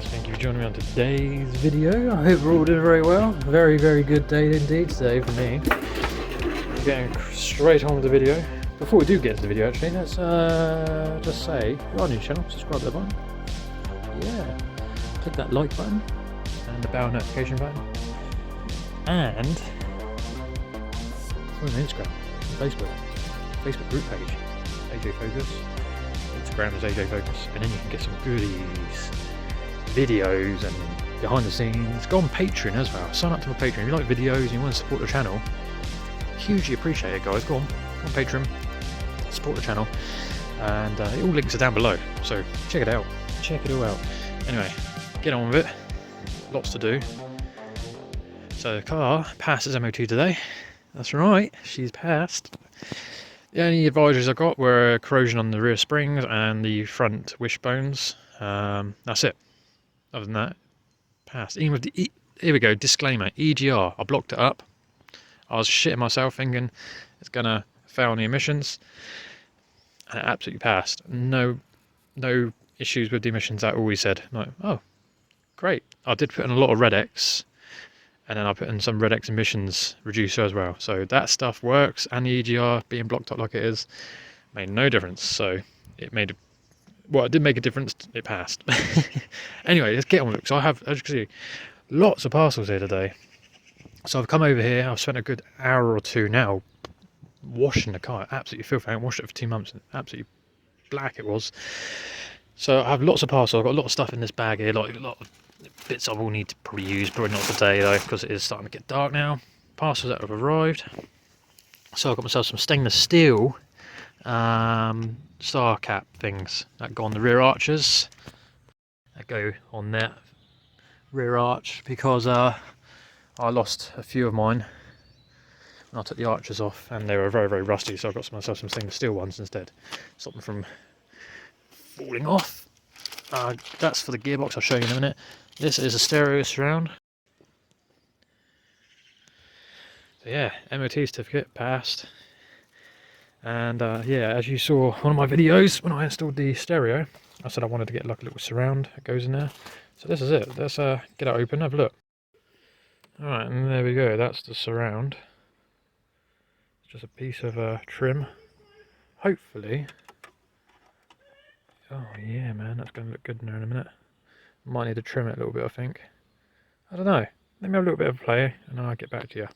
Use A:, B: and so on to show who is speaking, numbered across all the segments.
A: thank you for joining me on today's video. I hope we're all doing very well. Very, very good day indeed today for me. Getting straight on with the video. Before we do get to the video actually, let's just say, if you're on your channel, subscribe to the button. Yeah. Click that like button and the bell notification button. And we're on Instagram, Facebook group page, AJ Focus. Instagram is AJ Focus, and then you can get some goodies, videos and behind the scenes. Go on Patreon as well. Sign up to my Patreon. If you like videos and you want to support the channel, hugely appreciate it, guys. Go on Patreon, support the channel, and all links are down below. So check it out. Check it all out. Anyway, get on with it. Lots to do. So the car passes MOT today. That's right, she's passed. The only advisories I got were corrosion on the rear springs and the front wishbones. That's it. Other than that, passed. Even with the here we go, disclaimer, EGR. I blocked it up. I was shitting myself thinking it's gonna fail on the emissions, and it absolutely passed. No issues with the emissions at all. He said, like, oh, great. I did put in a lot of Red-X, and then I put in some Red-X emissions reducer as well. So that stuff works, and the EGR being blocked up like it is made no difference. So it made, well, it did make a difference. It passed. Anyway, let's get on with it. So I have, as you can see, lots of parcels here today. So I've come over here. I've spent a good hour or two now washing the car. Absolutely filthy. I haven't washed it for 2 months. Absolutely black it was. So I have lots of parcels. I've got a lot of stuff in this bag here, like a lot of bits I will need to probably use, probably not today though, because it is starting to get dark now. Parcels that have arrived. So I've got myself some stainless steel star cap things that go on the rear arches. That go on that rear arch because I lost a few of mine when I took the arches off, and they were very, very rusty. So I got myself some stainless steel ones instead. Stop them from falling off. That's for the gearbox. I'll show you in a minute. This is a stereo surround. So yeah, MOT certificate passed. And yeah, as you saw one of my videos when I installed the stereo, I said I wanted to get like a little surround that goes in there. So this is it. Let's get it open, have a look. Alright, and there we go. That's the surround. It's just a piece of trim. Hopefully. Oh yeah, man, that's going to look good in there in a minute. Might need to trim it a little bit, I think. I don't know. Let me have a little bit of a play, and then I'll get back to you.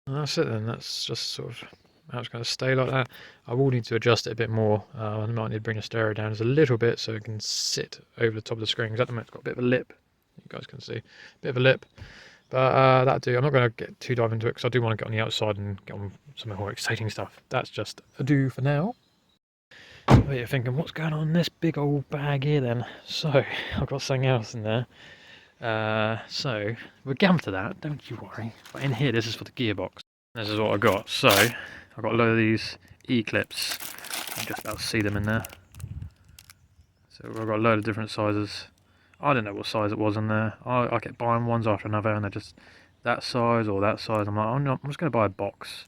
A: And that's it then. That's just sort of how it's going to stay like that. I will need to adjust it a bit more. I might need to bring the stereo down just a little bit so it can sit over the top of the screen. Because at the moment it's got a bit of a lip. You guys can see. A bit of a lip. But that'll do. I'm not going to get too dive into it because I do want to get on the outside and get on some more exciting stuff. That's just a do for now. But you're thinking, what's going on in this big old bag here then? So, I've got something else in there. So, we'll get to that, don't you worry. But in here, this is for the gearbox. This is what I got. So, I've got a load of these E-clips. You can just about see them in there. So, I've got a load of different sizes. I don't know what size it was in there. I kept buying ones after another, and they're just that size or that size. I'm like, I'm just going to buy a box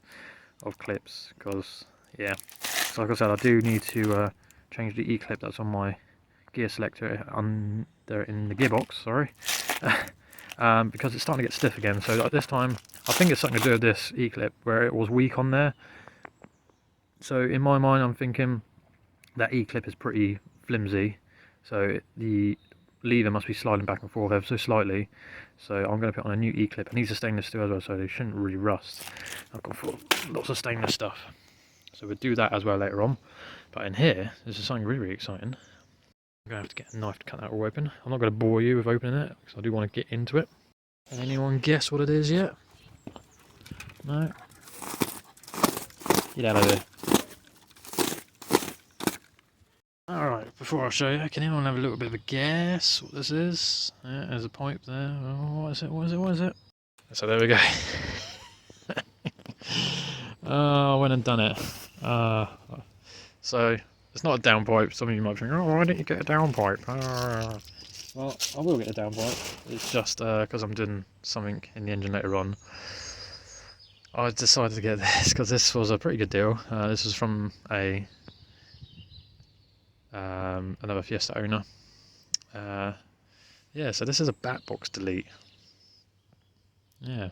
A: of clips, because, yeah. So like I said, I do need to change the E-clip that's on my gear selector there in the gearbox, sorry, because it's starting to get stiff again. So like this time, I think it's something to do with this E-clip where it was weak on there. So in my mind, I'm thinking that E-clip is pretty flimsy, so the lever must be sliding back and forth ever so slightly. So I'm going to put on a new E-clip, and these are stainless steel as well, so they shouldn't really rust. I've got lots of stainless stuff. So we'll do that as well later on. But in here, this is something really, really exciting. I'm going to have to get a knife to cut that all open. I'm not going to bore you with opening it, because I do want to get into it. Can anyone guess what it is yet? No? Get out of there. Alright, before I show you, can anyone have a little bit of a guess what this is? Yeah, there's a pipe there. Oh, what is it? What is it? What is it? So there we go. Oh, I went and done it. So it's not a downpipe. Some of you might think, oh, why didn't you get a downpipe? Well, I will get a downpipe. It's just because I'm doing something in the engine later on. I decided to get this because this was a pretty good deal. This was from a another Fiesta owner. Yeah, so this is a bat box delete. Yeah.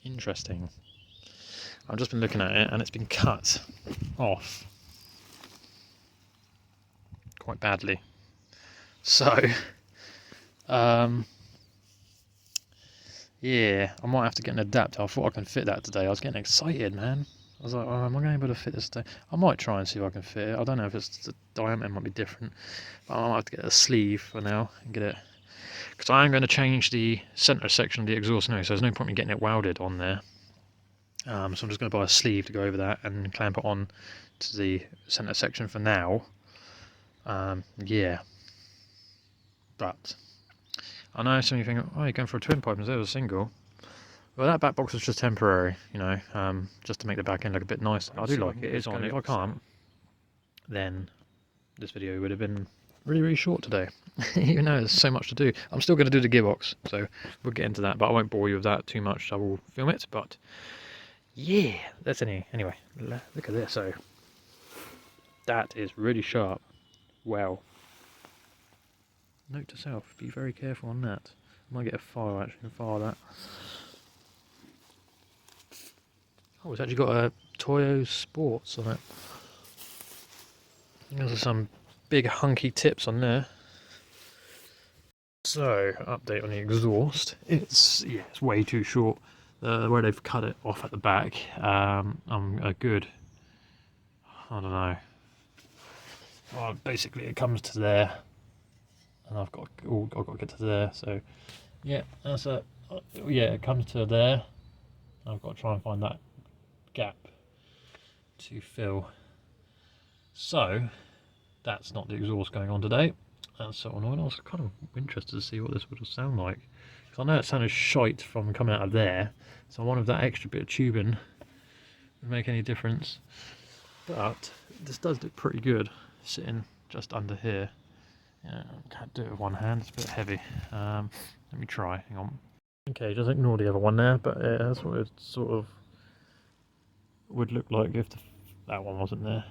A: Interesting. I've just been looking at it and it's been cut off quite badly. So, yeah, I might have to get an adapter. I thought I can fit that today. I was getting excited, man. I was like, oh, am I going to be able to fit this today? I might try and see if I can fit it. I don't know if it's the diameter might be different, but I might have to get a sleeve for now and get it. Because I am going to change the centre section of the exhaust now, so there's no point in getting it welded on there. So I'm just going to buy a sleeve to go over that and clamp it on to the centre section for now. Yeah. But I know some of you think, oh, you're going for a twin pipe instead of a single. Well, that back box was just temporary, you know, just to make the back end look a bit nicer. I do like it. It's on. If I can't, then this video would have been really, really short today. Even though there's so much to do. I'm still going to do the gearbox, so we'll get into that. But I won't bore you with that too much. I will film it. But yeah, that's anyway. Look at this. So that is really sharp. Wow. Note to self: be very careful on that. I might get a file actually and file that. Oh, it's actually got a Toyo Sports on it. There's some big hunky tips on there. So, update on the exhaust. It's way too short. Where they've cut it off at the back, I'm a good, I don't know. Well, basically it comes to there, and I've got to get to there. So, yeah, it comes to there. I've got to try and find that gap to fill. So that's not the exhaust going on today. That's so annoying. I was kind of interested to see what this would sound like, because I know it sounded shite from coming out of there, so I wonder if that extra bit of tubing would make any difference. But this does look pretty good sitting just under here. Yeah, I can't do it with one hand, it's a bit heavy. Let me try, hang on. Okay, just ignore the other one there, but that's what it sort of would look like if that one wasn't there.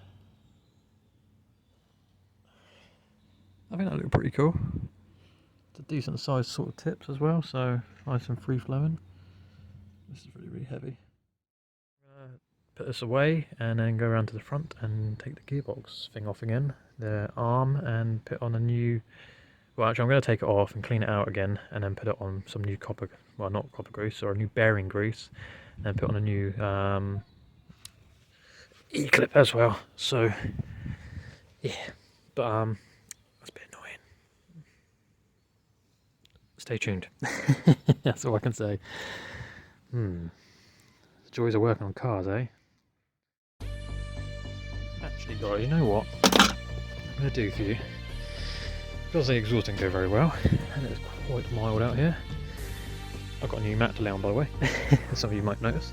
A: I think that looked pretty cool. It's a decent sized sort of tips as well, so nice and free flowing. This is really, really heavy. I'm gonna put this away and then go around to the front and take the gearbox thing off again, the arm, and put on a new. Well, actually, I'm going to take it off and clean it out again, and then put it on some new copper. Well, not copper grease, or a new bearing grease, and then put on a new E-clip as well. So yeah, but that's a bit annoying. Stay tuned. That's all I can say. The joys of working on cars, eh? Actually, guys, you know what I'm going to do for you? Because the exhaust didn't go very well, and it's quite mild out here. I've got a new mat to lay on, by the way. Some of you might notice.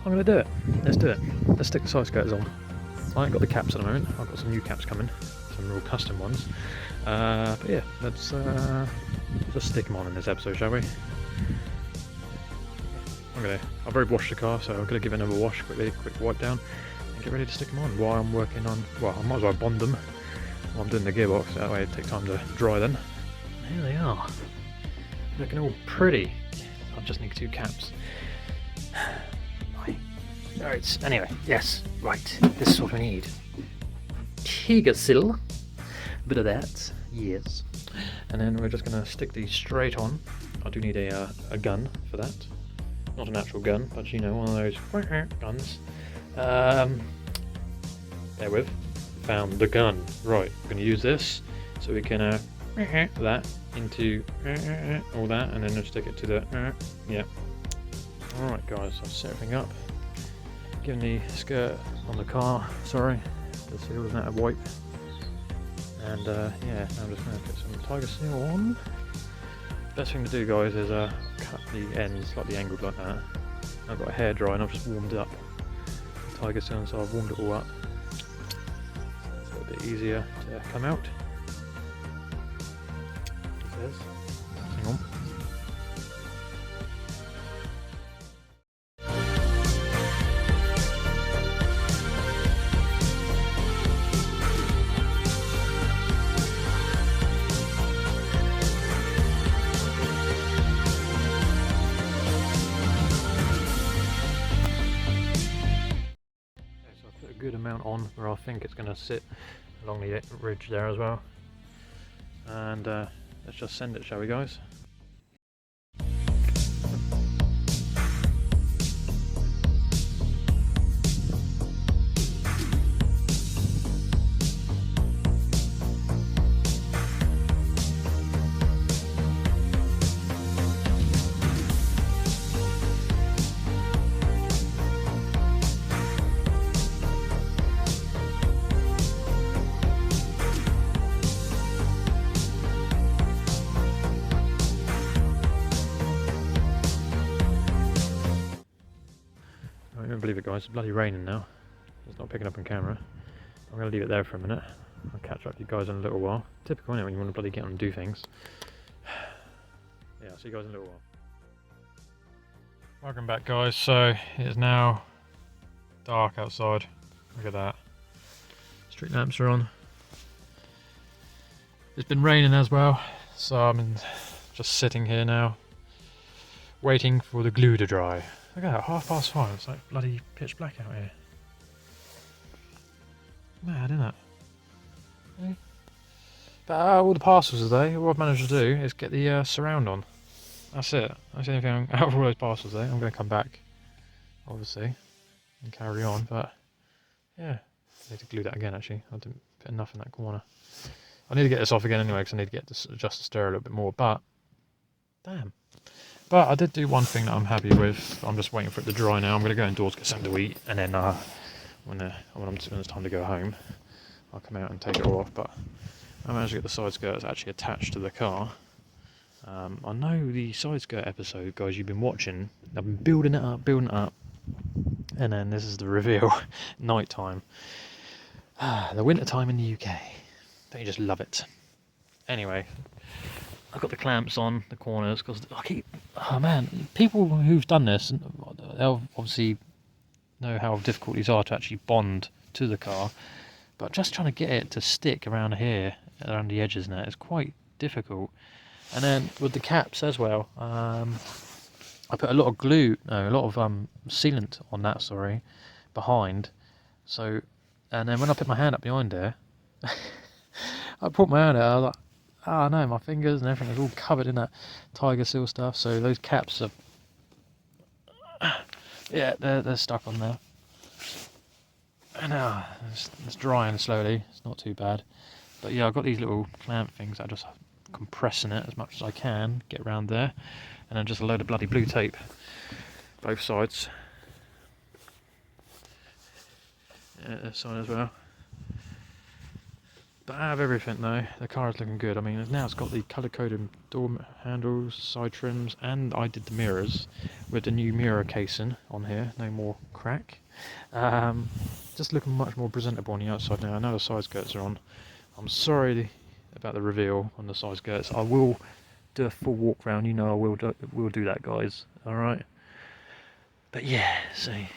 A: I'm going to do it. Let's do it. Let's stick the side skirters on. I ain't got the caps at the moment. I've got some new caps coming, some real custom ones. But yeah, let's just stick them on in this episode, shall we? I've already washed the car, so I'm going to give it another wash quickly, quick wipe down, and get ready to stick them on while I'm working on. Well, I might as well bond them while I'm doing the gearbox. That way it takes time to dry. Then here they are, looking all pretty. I just need 2 caps. Right, anyway, yes, right, this is what we need. Tigersil, a bit of that, yes. And then we're just going to stick these straight on. I do need a gun for that. Not an actual gun, but you know, one of those guns. Bear with, found the gun. Right, we're going to use this so we can that into all that, and then just stick it to the yeah. Alright guys, I've set everything up. Giving the skirt on the car, sorry, the seal doesn't have a wipe. And yeah, now I'm just going to put some tiger seal on. Best thing to do, guys, is cut the ends slightly angled like that. I've got a hairdryer and I've just warmed up the tiger seal, so I've warmed it all up. So it's a little bit easier to come out. It says. Hang on. mount on where I think it's going to sit along the ridge there as well. And let's just send it, shall we, guys? I don't believe it, guys. It's bloody raining now. It's not picking up on camera. I'm going to leave it there for a minute. I'll catch up with you guys in a little while. Typical, isn't it, when you want to bloody get on and do things. Yeah, I'll see you guys in a little while. Welcome back, guys. So it is now dark outside. Look at that. Street lamps are on. It's been raining as well, so I'm just sitting here now, waiting for the glue to dry. Look at that, 5:30. It's like bloody pitch black out here. Mad, isn't it? Yeah. But all the parcels today, what I've managed to do is get the surround on. That's it. That's the only thing out of all those parcels today. I'm going to come back, obviously, and carry on. But yeah, I need to glue that again. Actually, I didn't put enough in that corner. I need to get this off again anyway because I need to get this adjust the stir a little bit more. But damn. But I did do one thing that I'm happy with. I'm just waiting for it to dry now. I'm going to go indoors, get something to eat, and then when it's time to go home, I'll come out and take it all off. But I managed to get the side skirts actually attached to the car. I know the side skirt episode, guys, you've been watching. I've been building it up, and then this is the reveal. Night time. The winter time in the UK. Don't you just love it? Anyway, I've got the clamps on the corners because I keep. Oh man, people who've done this, they'll obviously know how difficult these are to actually bond to the car. But just trying to get it to stick around here, around the edges now, is quite difficult. And then with the caps as well, I put a lot of sealant on that, behind. So, and then when I put my hand up behind there, I put my hand out, I was like, oh no, my fingers and everything is all covered in that Tiger Seal stuff. So those caps are, yeah, they're stuck on there. And it's drying slowly. It's not too bad. But yeah, I've got these little clamp things that I just compressing it as much as I can, get around there, and then just a load of bloody blue tape, both sides. Yeah, this side as well. But I have everything though. The car is looking good. I mean, now it's got the colour-coded door handles, side trims, and I did the mirrors with the new mirror casing on here. No more crack. Just looking much more presentable on the outside now. I know the side skirts are on. I'm sorry about the reveal on the side skirts. I will do a full walk round. You know I will do that, guys. All right. But yeah, see,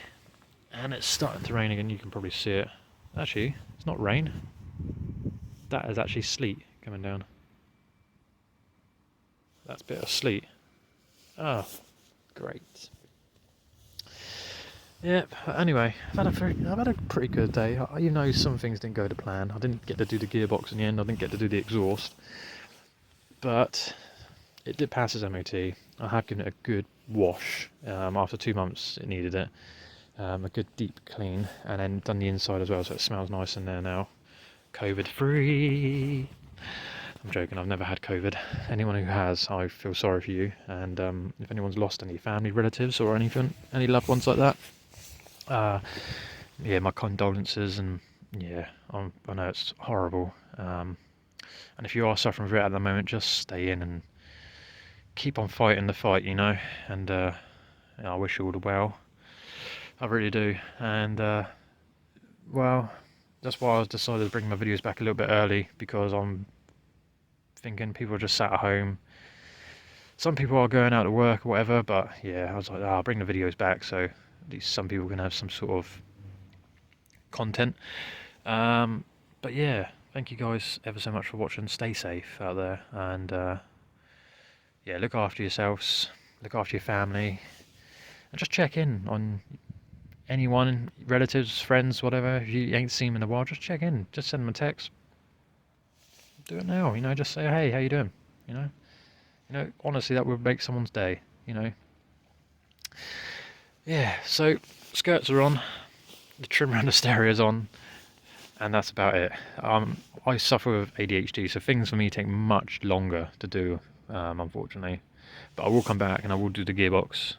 A: and it's starting to rain again. You can probably see it. Actually, it's not rain. That is actually sleet coming down. That's a bit of sleet. Oh, great. Yep. Anyway, I've had a pretty good day. You know, some things didn't go to plan. I didn't get to do the gearbox in the end. I didn't get to do the exhaust, but it did pass its MOT. I have given it a good wash. After 2 months, it needed it. A good deep clean, and then done the inside as well, so it smells nice in there now. COVID free. I'm joking, I've never had COVID. Anyone who has, I feel sorry for you. And if anyone's lost any family relatives or anything, any loved ones like that, yeah, my condolences. And yeah, I know it's horrible. And if you are suffering from it at the moment, just stay in and keep on fighting the fight, you know. And I wish you all the well. I really do. And well, that's why I decided to bring my videos back a little bit early, because I'm thinking people are just sat at home. Some people are going out to work or whatever, but yeah, I was like, I'll bring the videos back so at least some people can have some sort of content. But yeah, thank you guys ever so much for watching. Stay safe out there, and yeah, look after yourselves, look after your family, and just check in on anyone, relatives, friends, whatever, if you ain't seen them in a while, just check in. Just send them a text. Do it now, you know, just say, hey, how you doing? You know, honestly, that would make someone's day, you know. Yeah, so skirts are on, the trim around the stereo's on, and that's about it. I suffer with ADHD, so things for me take much longer to do, unfortunately. But I will come back and I will do the gearbox,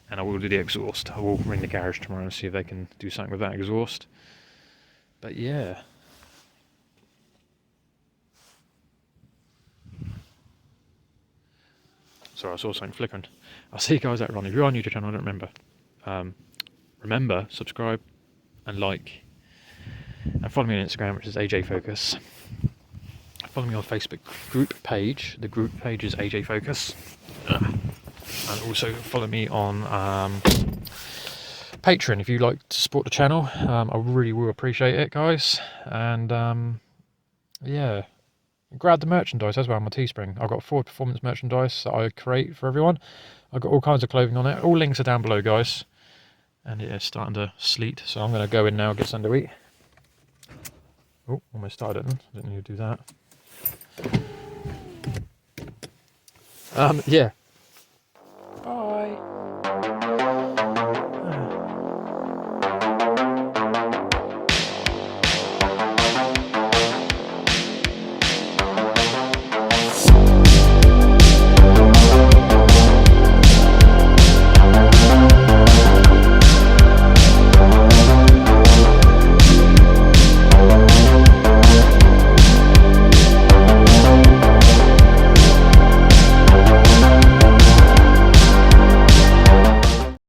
A: and I will do the exhaust. I will ring the garage tomorrow and see if they can do something with that exhaust. But yeah. Sorry, I saw something flickering. I'll see you guys later on. If you're on YouTube channel, I don't remember. Remember, subscribe and like. And follow me on Instagram, which is AJ Focus. Follow me on Facebook group page. The group page is AJ Focus. And also follow me on Patreon if you like to support the channel. I really will appreciate it, guys. And yeah. Grab the merchandise as well on my Teespring. I've got Ford Performance merchandise that I create for everyone. I've got all kinds of clothing on it. All links are down below, guys. And it is starting to sleet, so I'm going to go in now and get something to eat. Oh, almost started it. Didn't need to do that. Yeah,